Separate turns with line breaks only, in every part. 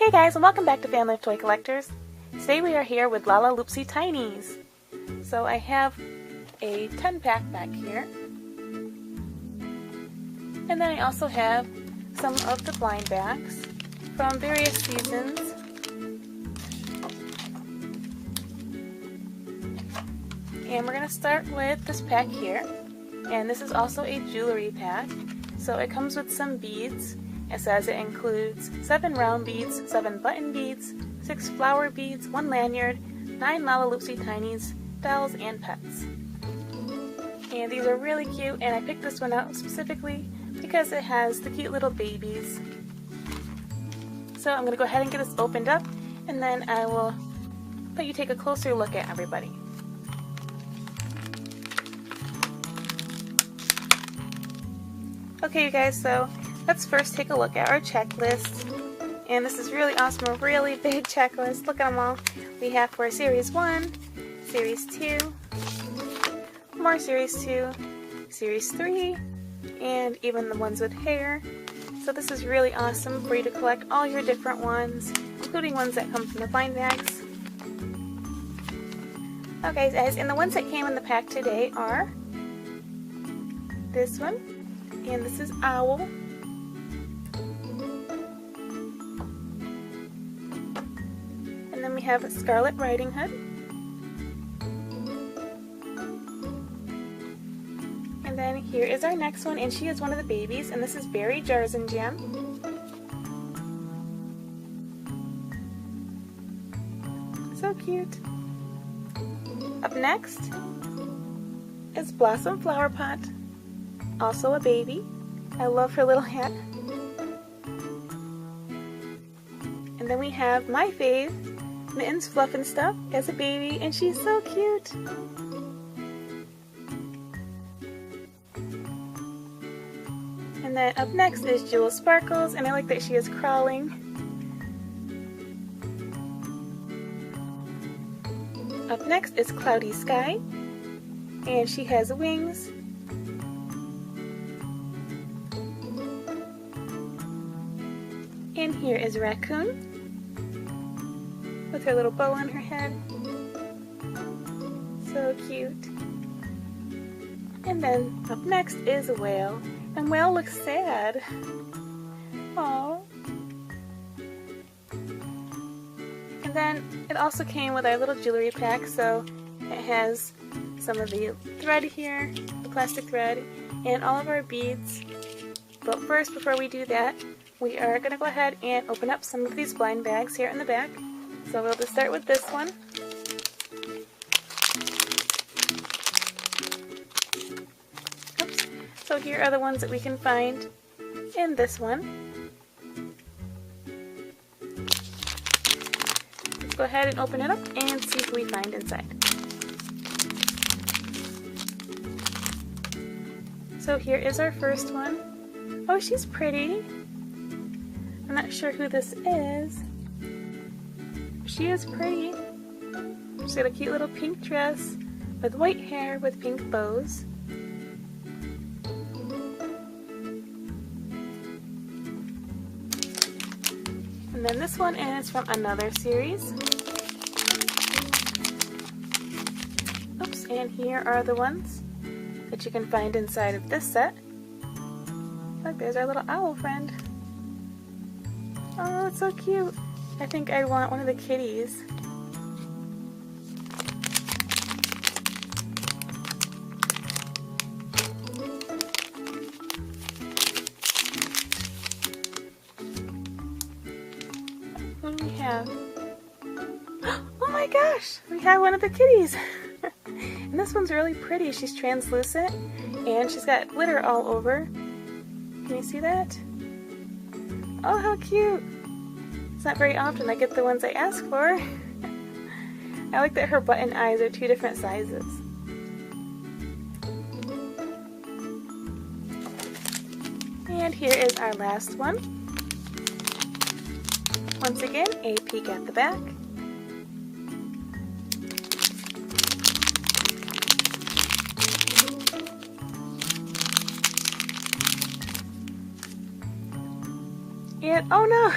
Hey guys, and welcome back to Family of Toy Collectors. Today we are here with Lalaloopsy Tinies. So I have a 10-pack back here. And then I also have some of the blind bags from various seasons. And we're going to start with this pack here. And this is also a jewelry pack. So it comes with some beads. It says it includes 7 round beads, 7 button beads, 6 flower beads, 1 lanyard, 9 Lalaloopsy Tinies, dolls, and pets. And these are really cute, and I picked this one out specifically because it has the cute little babies. So I'm going to go ahead and get this opened up, and then I will let you take a closer look at everybody. Okay you guys, so let's first take a look at our checklist. And this is really awesome, a really big checklist. Look at them all. We have for Series 1, Series 2, more Series 2, Series 3, and even the ones with hair. So this is really awesome for you to collect all your different ones, including ones that come from the blind bags. Okay guys, and the ones that came in the pack today are this one, and this is Owl. And then we have Scarlet Riding Hood. And then here is our next one, and she is one of the babies, and this is Berry Jars and Jam. So cute. Up next is Blossom Flower Pot, also a baby. I love her little hat. And then we have my fave, Mittens Fluff and Stuff, as a baby, and she's so cute. And then up next is Jewel Sparkles, and I like that she is crawling. Up next is Cloudy Sky, and she has wings. And here is Raccoon with her little bow on her head. So cute. And then up next is a Whale. And Whale looks sad. Aww. And then it also came with our little jewelry pack, so it has some of the thread here, the plastic thread, and all of our beads. But first, before we do that, we are going to go ahead and open up some of these blind bags here in the back. So we'll just start with this one. Oops. So here are the ones that we can find in this one. Let's go ahead and open it up and see who we find inside. So here is our first one. Oh, she's pretty. I'm not sure who this is. She is pretty. She's got a cute little pink dress with white hair with pink bows. And then this one is from another series. Oops, and here are the ones that you can find inside of this set. Look, there's our little owl friend. Oh, it's so cute. I think I want one of the kitties. What do we have? Oh my gosh! We have one of the kitties! And this one's really pretty. She's translucent and she's got glitter all over. Can you see that? Oh, how cute! It's not very often I get the ones I ask for. I like that her button eyes are 2 different sizes. And here is our last one. Once again, a peek at the back. And oh no!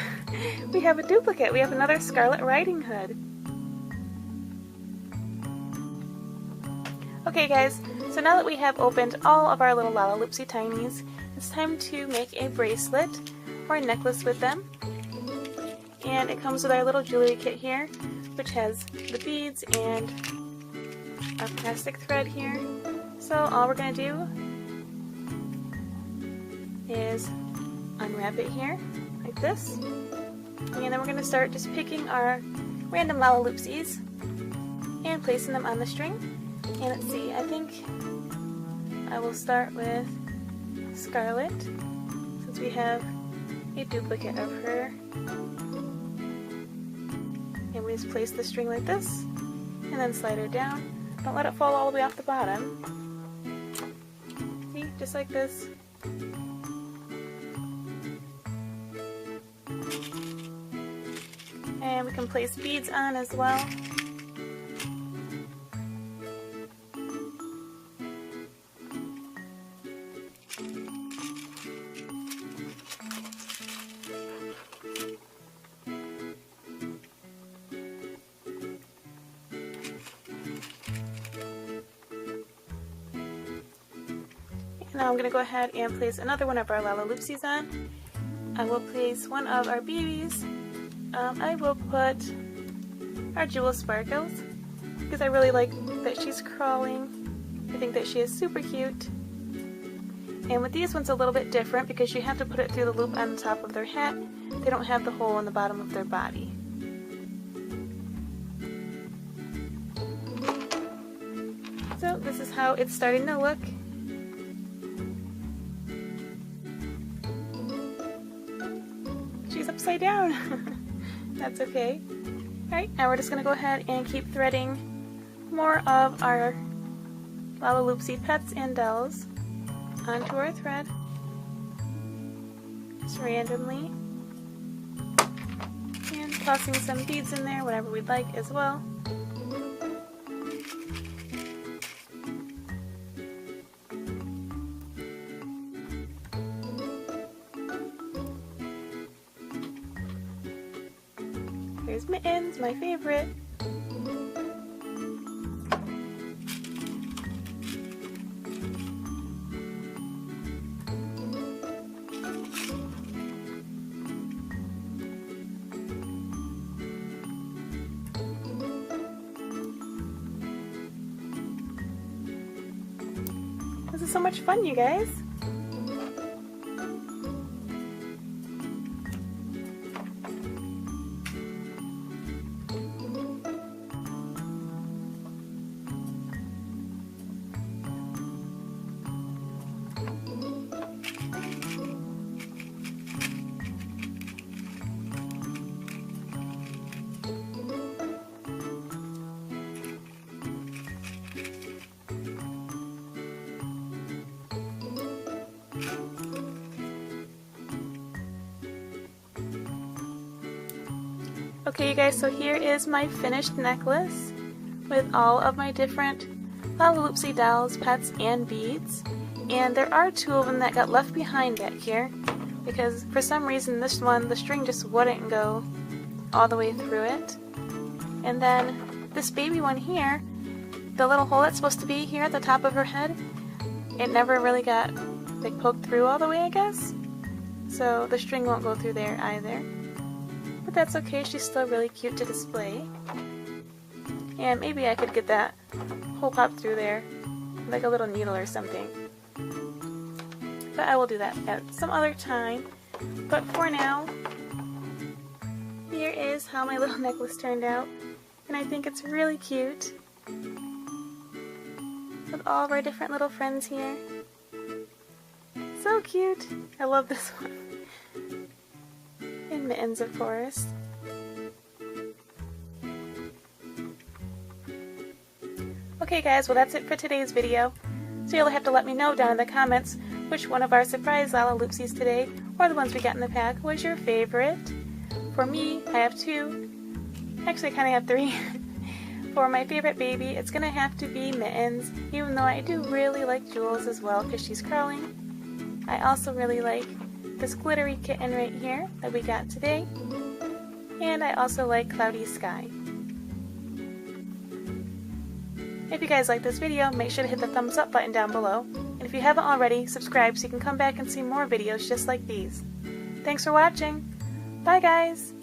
We have a duplicate. We have another Scarlet Riding Hood. Okay guys, so now that we have opened all of our little Lalaloopsy Tinies, it's time to make a bracelet or a necklace with them. And it comes with our little jewelry kit here, which has the beads and our plastic thread here. So all we're going to do is unwrap it here, like this. And then we're going to start just picking our random Lalaloopsies and placing them on the string. And let's see, I think I will start with Scarlet, since we have a duplicate of her. And we just place the string like this, and then slide her down. Don't let it fall all the way off the bottom. See, just like this. And we can place beads on as well. Now I'm going to go ahead and place another one of our Lalaloopsies on. I will place one of our babies. I will put our Jewel Sparkles, because I really like that she's crawling. I think that she is super cute. And with these ones a little bit different, because you have to put it through the loop on the top of their hat. They don't have the hole in the bottom of their body. So this is how it's starting to look. She's upside down. That's okay. Alright, now we're just going to go ahead and keep threading more of our Lalaloopsy pets and dolls onto our thread. Just randomly. And tossing some beads in there, whatever we'd like as well. Here's Mittens, my favorite. This is so much fun, you guys. Okay you guys, so here is my finished necklace with all of my different Lalaloopsy dolls, pets, and beads. And there are two of them that got left behind back here, because for some reason this one, the string just wouldn't go all the way through it. And then this baby one here, the little hole that's supposed to be here at the top of her head, it never really got like poked through all the way, I guess. So the string won't go through there either. But that's okay, she's still really cute to display. And maybe I could get that hole popped through there, like a little needle or something. But I will do that at some other time. But for now, here is how my little necklace turned out. And I think it's really cute. With all of our different little friends here. So cute! I love this one. And Mittens, of course. Okay guys, well that's it for today's video. So you'll have to let me know down in the comments which one of our surprise Lalaloopsies today, or the ones we got in the pack, was your favorite. For me, I have two. Actually, I kind of have three. For my favorite baby, it's going to have to be Mittens, even though I do really like Jules as well because she's crawling. I also really like this glittery kitten right here that we got today. and I also like cloudy sky. If you guys like this video, make sure to hit the thumbs up button down below, and if you haven't already, subscribe so you can come back and see more videos just like these. Thanks for watching! Bye guys!